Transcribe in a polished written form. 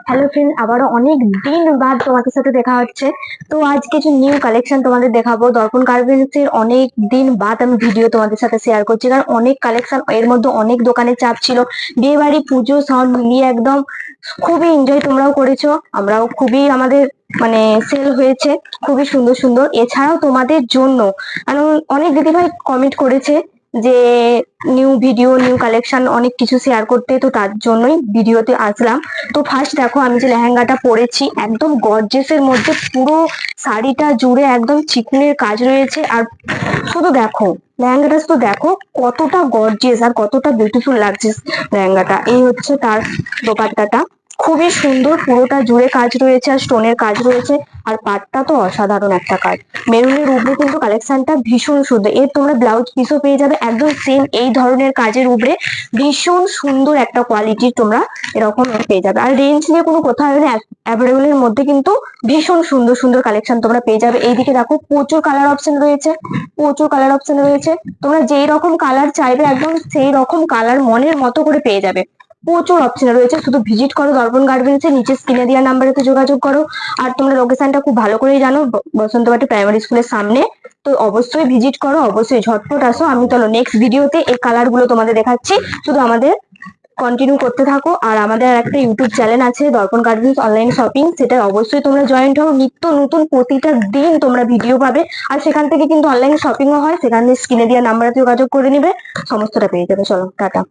Hello friend, আবারও অনেক দিন বাদ তোমাদের সাথে দেখা হচ্ছে। তো আজ কিছু নিউ কালেকশন তোমাদের দেখাবো। দর্পণ গার্মেন্টস এর অনেক দিন বাদ আমি ভিডিও তোমাদের সাথে শেয়ার করছি, কারণ অনেক কালেকশন, এর মধ্যে অনেক দোকানের চাপ ছিল। বিয়ে বাড়ি, পুজো সব মিলিয়ে একদম খুবই এনজয় তোমরাও করেছো, আমরাও খুবই, আমাদের মানে সেল হয়েছে খুবই সুন্দর সুন্দর। এছাড়াও তোমাদের জন্য, কারণ অনেক দিদিভাই কমেন্ট করেছে যে নিউ ভিডিও, নিউ কালেকশন অনেক কিছু শেয়ার করতে, তো তার জন্যই ভিডিওতে আসলাম। তো ফার্স্ট দেখো, আমি যে লেহেঙ্গাটা পরেছি একদম গর্জিয়াস এর মধ্যে, পুরো শাড়িটা জুড়ে একদম চিকুনের কাজ রয়েছে। আর শুধু দেখো লেহেঙ্গাটা, শুধু দেখো কতটা গর্জিয়াস আর কতটা বিউটিফুল লাগছে লেহেঙ্গাটা। এই হচ্ছে তার দোপাট্টাটা, খুবই সুন্দর, পুরোটা জুড়ে কাজ রয়েছে আর স্টোনের কাজ রয়েছে। আর পাটটা তো অসাধারণ একটা কাজ, মেরুনের উপরে কিন্তু কালেকশনটা ভীষণ সুন্দর। এর তোমরা ব্লাউজ পিসও পেয়ে যাবে একদম সেম এই ধরনের কাজের উপরে, ভীষণ সুন্দর একটা কোয়ালিটির তোমরা এরকম পেয়ে যাবে। আর রেঞ্জ নিয়ে কোনো কথা হবে না, অ্যাভেলেবল এর মধ্যে কিন্তু ভীষণ সুন্দর সুন্দর কালেকশন তোমরা পেয়ে যাবে। এইদিকে দেখো প্রচুর কালার অপশন রয়েছে, প্রচুর কালার অপশন রয়েছে। তোমরা যেই রকম কালার চাইবে একদম সেই রকম কালার মনের মতো করে পেয়ে যাবে। প্রচুর অপশন রয়েছে, শুধু ভিজিট করো দর্পণ গার্মেন্টস এর, নিচে স্ক্রিনে দেওয়া নাম্বারেতে যোগাযোগ করো। আর তোমরা লোকেশনটা খুব ভালো করেই জানো, বসন্তবাটি প্রাইমারি স্কুলের সামনে। তো অবশ্যই ভিজিট করো, অবশ্যই ঝটপট আসো। আমি চলো নেক্সট ভিডিওতে এই কালার গুলো তোমাদের দেখাচ্ছি, শুধু আমাদের কন্টিনিউ করতে থাকো। আর আমাদের একটা ইউটিউব চ্যানেল আছে, দর্পণ গার্মেন্টস অনলাইন শপিং, সেটা অবশ্যই তোমরা জয়েন্ট হও। নিত্য নতুন প্রতিটা দিন তোমরা ভিডিও পাবে। আর সেখান থেকে কিন্তু অনলাইন শপিংও হয়, সেখানে স্ক্রিনে দেওয়া নাম্বারে যোগাযোগ করে নিবে, সমস্তটা পেয়ে যাবে। চলো টাটা।